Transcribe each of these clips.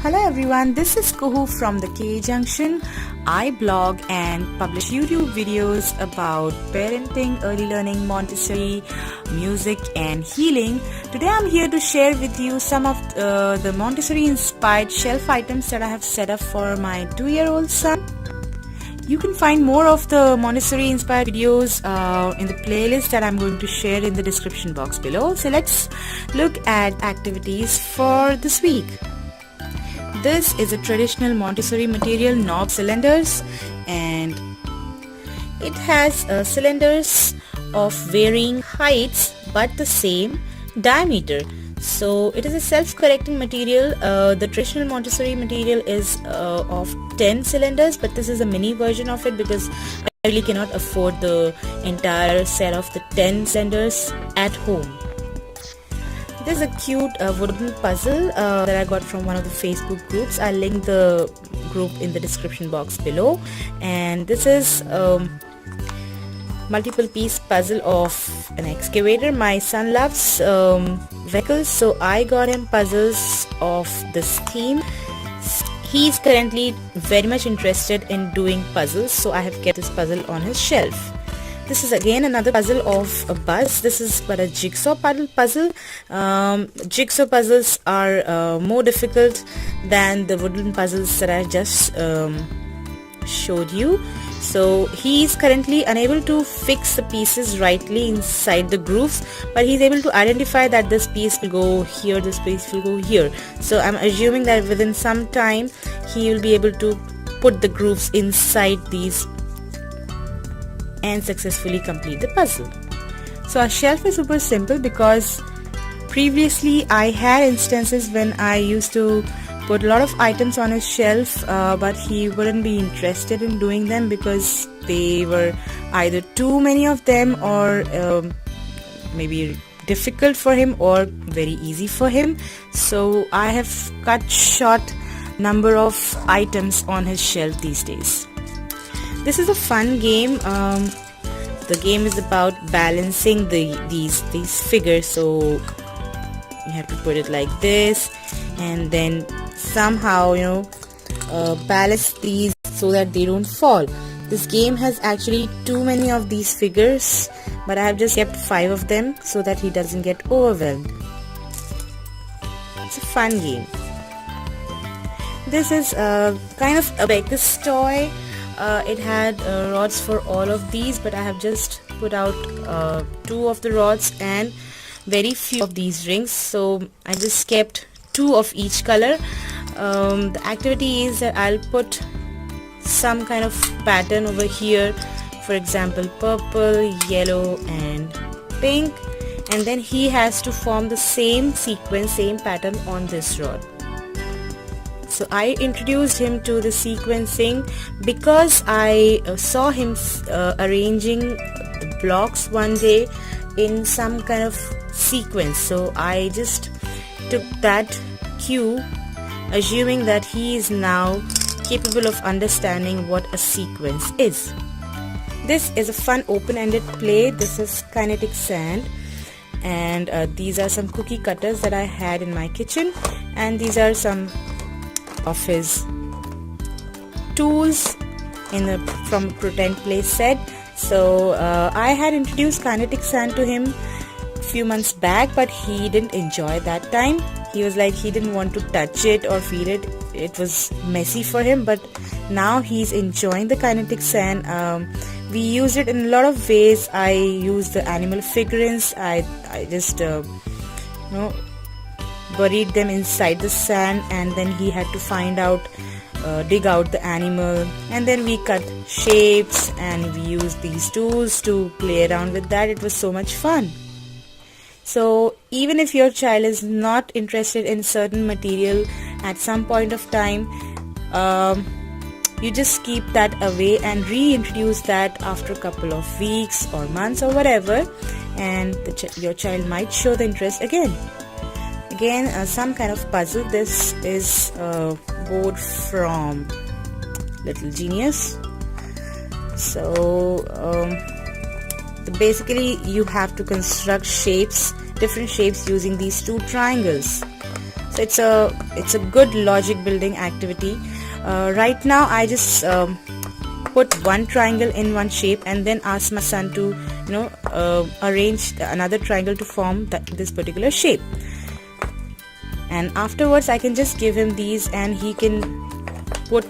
Hello everyone, this is Kuhoo from the K Junction. I blog and publish YouTube videos about parenting, early learning, Montessori, music and healing. Today I'm here to share with you some of the Montessori inspired shelf items that I have set up for my 2-year-old son. You can find more of the Montessori inspired videos in the playlist that I'm going to share in the description box below. So let's look at activities for this week. This is a traditional Montessori material, knob cylinders, and it has cylinders of varying heights but the same diameter. So it is a self-correcting material. The traditional Montessori material is of 10 cylinders, but this is a mini version of it because I really cannot afford the entire set of the 10 cylinders at home. This is a cute wooden puzzle that I got from one of the Facebook groups. I'll link the group in the description box below. And this is multiple piece puzzle of an excavator. My son loves vehicles, so I got him puzzles of this theme. He's currently very much interested in doing puzzles, so I have kept this puzzle on his shelf. This is again another puzzle of a bus. This is but a jigsaw puzzle. Jigsaw puzzles are more difficult than the wooden puzzles that I just showed you. So he's currently unable to fix the pieces rightly inside the grooves, but he's able to identify that this piece will go here, this piece will go here. So I'm assuming that within some time he will be able to put the grooves inside these and successfully complete the puzzle. So our shelf is super simple because previously I had instances when I used to put a lot of items on his shelf, but he wouldn't be interested in doing them because they were either too many of them or maybe difficult for him or very easy for him. So I have cut short number of items on his shelf these days. This is a fun game. The game is about balancing these figures. So you have to put it like this, and then somehow balance these so that they don't fall. This game has actually too many of these figures, but I have just kept 5 of them so that he doesn't get overwhelmed. It's a fun game. This is kind of a breakfast toy. It had rods for all of these, but I have just put out 2 of the rods and very few of these rings, so I just kept 2 of each color. The activity is that I'll put some kind of pattern over here, for example purple, yellow and pink, and then he has to form the same sequence, same pattern on this rod. So I introduced him to the sequencing because I saw him arranging blocks one day in some kind of sequence. So I just took that cue, assuming that he is now capable of understanding what a sequence is. This is a fun open-ended play. This is kinetic sand, and these are some cookie cutters that I had in my kitchen, and these are some of his tools from a pretend play set. So I had introduced kinetic sand to him a few months back, but he didn't enjoy that time. He was like, he didn't want to touch it or feel it. It was messy for him, but now he's enjoying the kinetic sand. We use it in a lot of ways. I use the animal figurines. I just buried them inside the sand, and then he had to dig out the animal, and then we cut shapes and we used these tools to play around with that. It was so much fun. So even if your child is not interested in certain material at some point of time, you just keep that away and reintroduce that after a couple of weeks or months or whatever, and your child might show the interest again. Some kind of puzzle. This is a board from Little Genius. So basically you have to construct shapes, different shapes using these 2 triangles. So it's a good logic building activity. Right now I just put one triangle in one shape and then ask my son to arrange another triangle to form this particular shape, and afterwards I can just give him these and he can put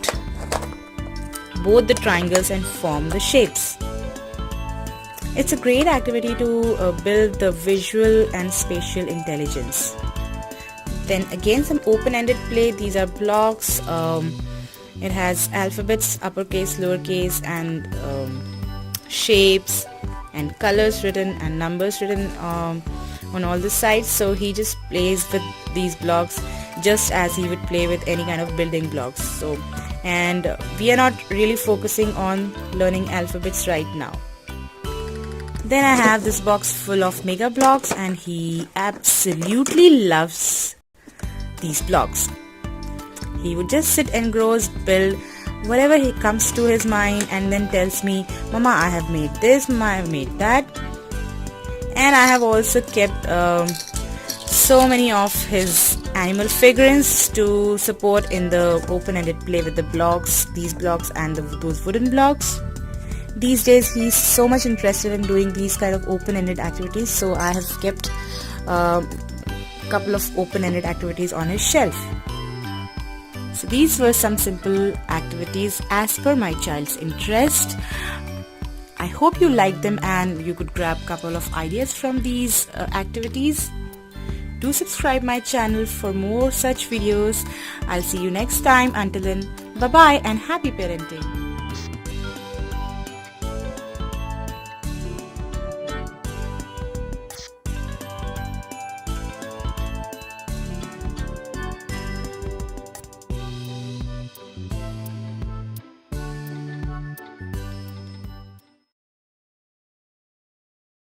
both the triangles and form the shapes. It's a great activity to build the visual and spatial intelligence. Then again, some open-ended play. These are blocks. It has alphabets, uppercase, lowercase, and shapes and colors written and numbers written on all the sides. So he just plays with these blocks just as he would play with any kind of building blocks. So, and we are not really focusing on learning alphabets right now. Then I have this box full of mega blocks, and he absolutely loves these blocks. He would just sit engrossed, build whatever he comes to his mind, and then tells me, Mama, I have made this, Mama, I have made that. And I have also kept so many of his animal figurines to support in the open-ended play with the blocks, these blocks and those wooden blocks. These days he's so much interested in doing these kind of open-ended activities, so I have kept a couple of open-ended activities on his shelf. So these were some simple activities as per my child's interest. I hope you liked them and you could grab a couple of ideas from these activities. Do subscribe my channel for more such videos. I'll see you next time. Until then, bye bye and happy parenting.